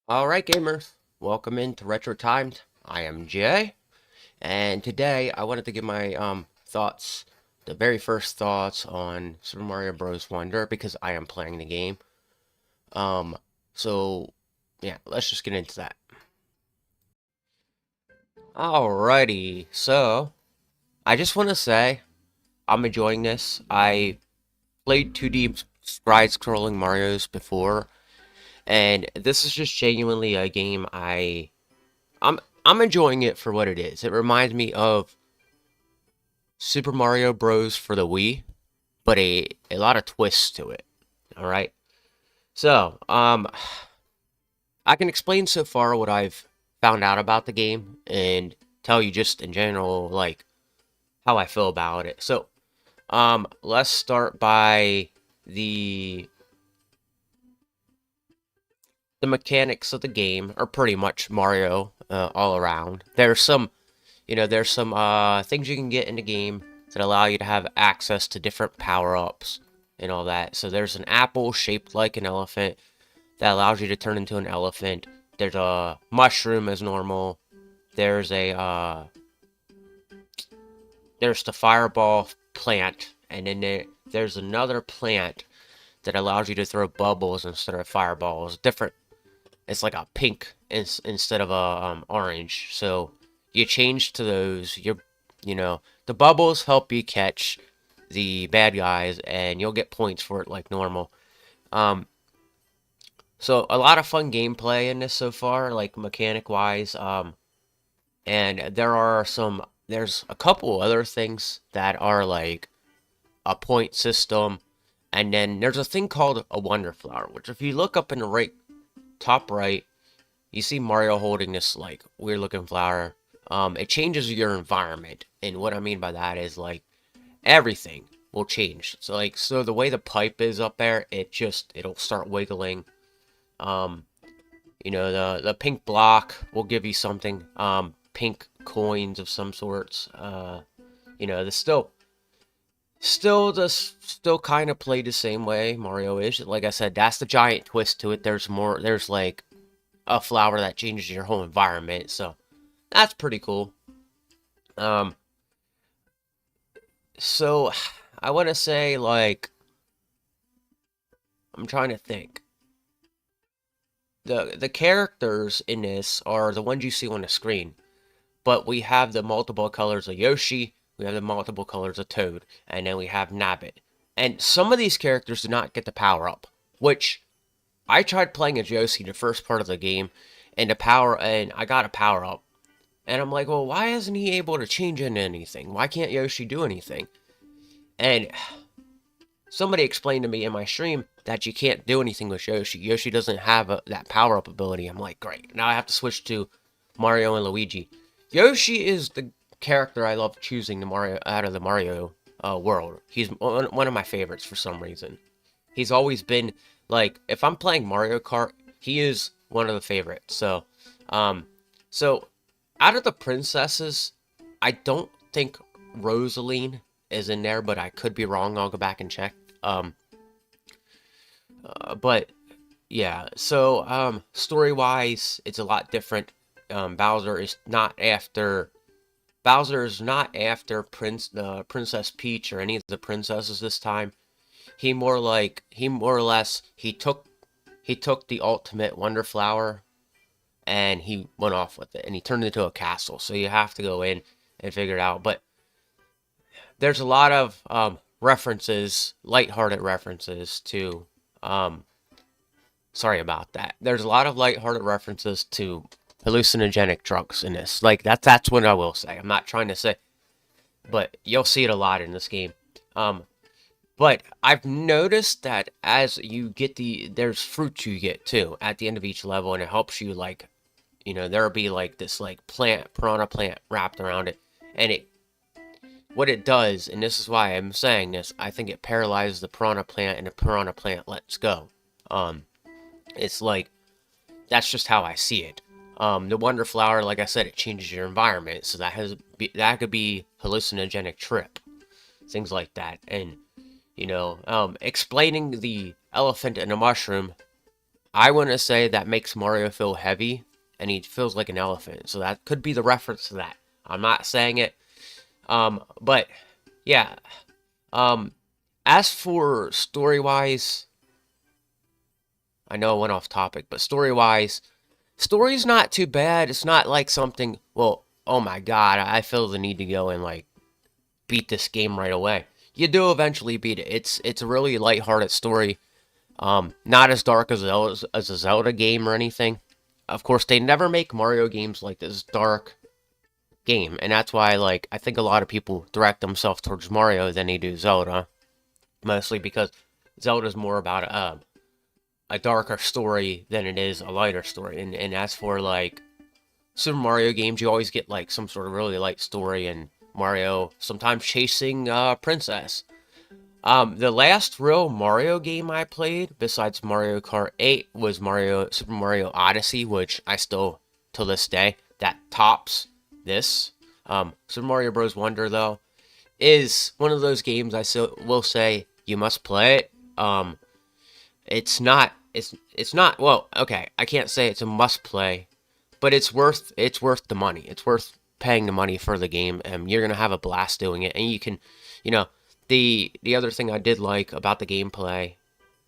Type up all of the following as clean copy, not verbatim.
Alright, gamers, welcome into Retro Timed. I am Jay, and today I wanted to give my thoughts, the very first thoughts on Super Mario Bros. Wonder because I am playing the game. Um, so yeah, let's just get into that. Alrighty, so I just want to say I'm enjoying this. I played 2D side-scrolling Mario's before, and this is just genuinely a game I'm enjoying it for what it is. It reminds me of Super Mario Bros. For the Wii, but a lot of twists to it. All right. So, I can explain so far what I've found out about the game and tell you just in general like how I feel about it. So, let's start by the the mechanics of the game are pretty much Mario all around. There's some things you can get in the game that allow you to have access to different power-ups and all that. So there's an apple shaped like an elephant that allows you to turn into an elephant. There's a mushroom as normal. There's a there's the fireball plant, and then there's another plant that allows you to throw bubbles instead of fireballs. Different. It's like a pink instead of a orange. So you change to those. The bubbles help you catch the bad guys, and you'll get points for it like normal. Um, so a lot of fun gameplay in this so far, like mechanic wise. And there's a couple other things that are like a point system, and then there's a thing called a Wonder Flower, which if you look up in the top right, you see Mario holding this like weird looking flower. It changes your environment, and what I mean by that is like everything will change. So the way the pipe is up there, it'll start wiggling. Um, the pink block will give you something. Pink coins of some sorts. The still kind of play the same way Mario is. Like I said, that's the giant twist to it. There's more. There's like a flower that changes your whole environment. So that's pretty cool. Um, so I want to say like I'm trying to think. The characters in this are the ones you see on the screen, but we have the multiple colors of Yoshi, we have the multiple colors of Toad, and then we have Nabbit. And some of these characters do not get the power up, which I tried playing as Yoshi the first part of the game, and I got a power up. And I'm like, well, why isn't he able to change into anything? Why can't Yoshi do anything? And somebody explained to me in my stream that you can't do anything with Yoshi. Yoshi doesn't have that power up ability. I'm like, great. Now I have to switch to Mario and Luigi. Yoshi is the character I love choosing the Mario out of the Mario world. He's one of my favorites for some reason. He's always been like, if I'm playing Mario Kart, he is one of the favorites. Um, so out of the princesses, I don't think Rosaline is in there, but I could be wrong. I'll go back and check. But yeah, so story wise, it's a lot different. Bowser is not after Princess Peach or any of the princesses this time. He more or less he took the ultimate Wonder Flower and he went off with it and he turned it into a castle. So you have to go in and figure it out. But there's a lot of references, lighthearted references to sorry about that. There's a lot of lighthearted references to hallucinogenic drugs in this. Like that's what I will say. I'm not trying to say, but you'll see it a lot in this game. Um, but I've noticed that as you get there's fruits you get too at the end of each level, and it helps you like, there'll be like this like piranha plant wrapped around it, and what it does, and this is why I'm saying this, I think it paralyzes the piranha plant, and the piranha plant lets go. Um, it's like that's just how I see it. The Wonder Flower, like I said, it changes your environment, so that could be hallucinogenic trip, things like that. And explaining the elephant and the mushroom, I want to say that makes Mario feel heavy, and he feels like an elephant. So that could be the reference to that. I'm not saying it. But yeah. Um, as for story wise, I know I went off topic, but story wise, story's not too bad. It's not like something. Well, oh my god, I feel the need to go and like beat this game right away. You do eventually beat it. It's a really lighthearted story. Not as dark as as a Zelda game or anything. Of course, they never make Mario games like this dark game, and that's why like I think a lot of people direct themselves towards Mario than they do Zelda, mostly because Zelda's more about a darker story than it is a lighter story. And as for like Super Mario games, you always get like some sort of really light story, and Mario sometimes chasing Princess. The last real Mario game I played, besides Mario Kart 8, was Super Mario Odyssey, which I still, till this day, that tops this. Super Mario Bros. Wonder, though, is one of those games I will say you must play it. It's not, well, okay, I can't say it's a must play, but it's worth the money. It's worth paying the money for the game, and you're gonna have a blast doing it. And you can, you know, the other thing I did like about the gameplay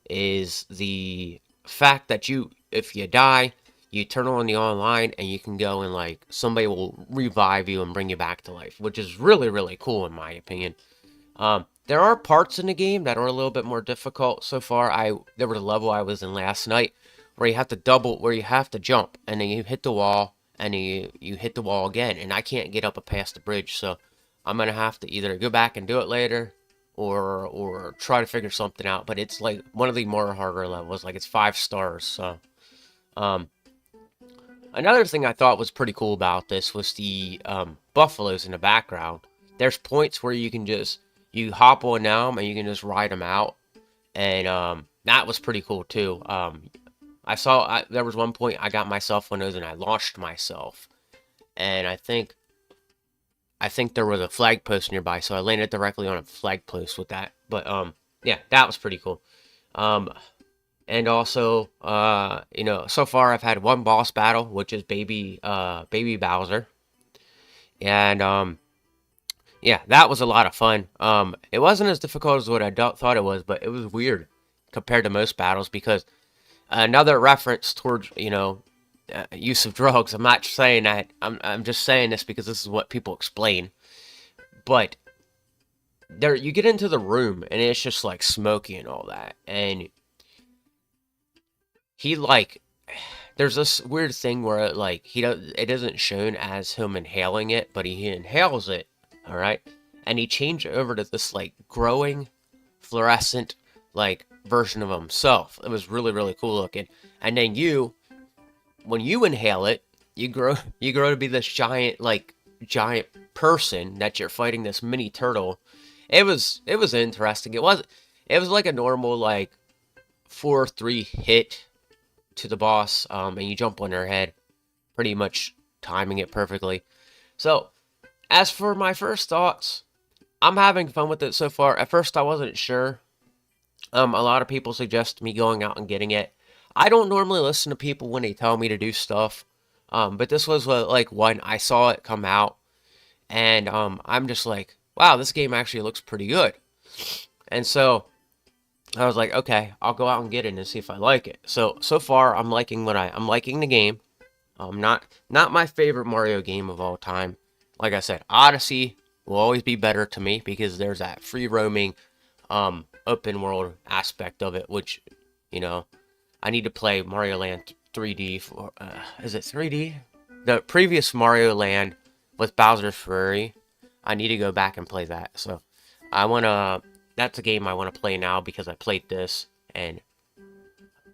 is the fact that if you die, you turn on the online and you can go and like somebody will revive you and bring you back to life, which is really really cool in my opinion. There are parts in the game that are a little bit more difficult so far. There was a level I was in last night where you have to jump, and then you hit the wall, and then you hit the wall again, and I can't get up past the bridge, so I'm gonna have to either go back and do it later, or try to figure something out. But it's like one of the more harder levels, like it's 5 stars. So, um, another thing I thought was pretty cool about this was the buffaloes in the background. There's points where you hop on them and you can just ride them out, and that was pretty cool too. There was one point I got myself one of those and I launched myself, and I think there was a flag post nearby, so I landed directly on a flag post with that. But yeah, that was pretty cool. Um, and also, so far I've had one boss battle, which is Baby Bowser, and yeah, that was a lot of fun. It wasn't as difficult as what I thought it was, but it was weird compared to most battles because another reference towards use of drugs. I'm not saying that. I'm just saying this because this is what people explain. But there, you get into the room and it's just like smoky and all that, and he like there's this weird thing where like it isn't shown as him inhaling it, but he inhales it. All right, and he changed over to this like growing fluorescent like version of himself. It was really really cool looking. And then when you inhale it, you grow to be this giant person that you're fighting, this mini turtle. It was interesting. It was like a normal like 4-3 hit to the boss, and you jump on their head, pretty much timing it perfectly. So as for my first thoughts, I'm having fun with it so far. At first I wasn't sure. A lot of people suggest me going out and getting it. I don't normally listen to people when they tell me to do stuff. But this was like when I saw it come out, and I'm just like, wow, this game actually looks pretty good. And so I was like, okay, I'll go out and get it and see if I like it. So far I'm liking I'm liking the game. Not my favorite Mario game of all time. Like I said, Odyssey will always be better to me because there's that free roaming open world aspect of it, which, you know, I need to play Mario Land 3D for, is it 3D? The previous Mario Land with Bowser's Fury. I need to go back and play that. So that's a game I want to play now because I played this, and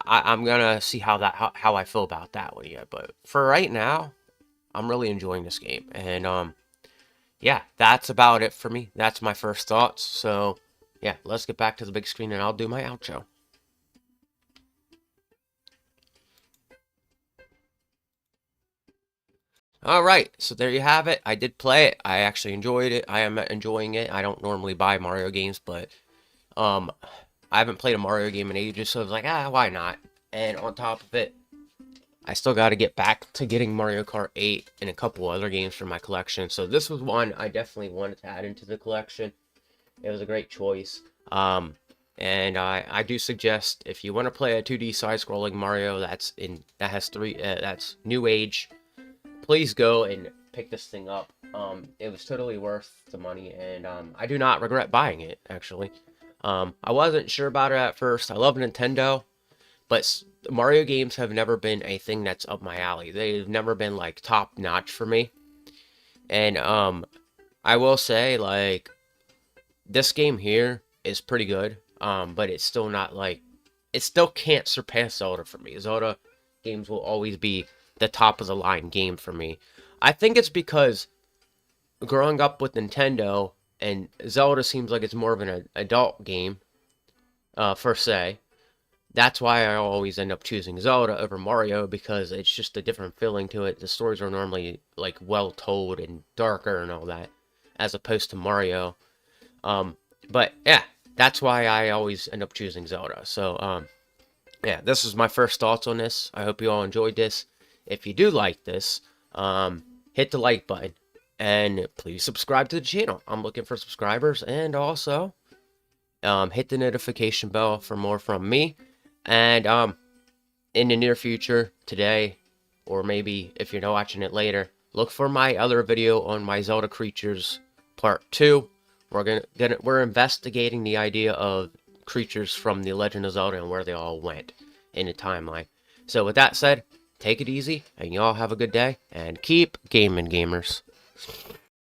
I'm gonna see how I feel about that one yet. But for right now, I'm really enjoying this game, and yeah, that's about it for me. That's my first thoughts. So yeah, let's get back to the big screen and I'll do my outro. Alright, so there you have it. I did play it. I actually enjoyed it. I am enjoying it. I don't normally buy Mario games, but um, I haven't played a Mario game in ages, so I was like, why not? And on top of it, I still got to get back to getting Mario Kart 8 and a couple other games for my collection. So this was one I definitely wanted to add into the collection. It was a great choice. And I do suggest, if you want to play a 2D side-scrolling Mario that's new age, please go and pick this thing up. It was totally worth the money, and I do not regret buying it, actually. I wasn't sure about it at first. I love Nintendo, but Mario games have never been a thing that's up my alley. They've never been like top notch for me. And I will say, like, this game here is pretty good. But it's still not like, it still can't surpass Zelda for me. Zelda games will always be the top of the line game for me. I think it's because growing up with Nintendo, and Zelda seems like it's more of an adult game, per se. That's why I always end up choosing Zelda over Mario, because it's just a different feeling to it. The stories are normally like well told and darker and all that, as opposed to Mario. But yeah, that's why I always end up choosing Zelda. So yeah, this is my first thoughts on this. I hope you all enjoyed this. If you do like this, hit the like button and please subscribe to the channel. I'm looking for subscribers, and also hit the notification bell for more from me. And in the near future, today, or maybe if you're not watching it later, look for my other video on my Zelda Creatures Part 2. We're investigating the idea of creatures from The Legend of Zelda and where they all went in the timeline. So with that said, take it easy, and y'all have a good day, and keep gaming, gamers.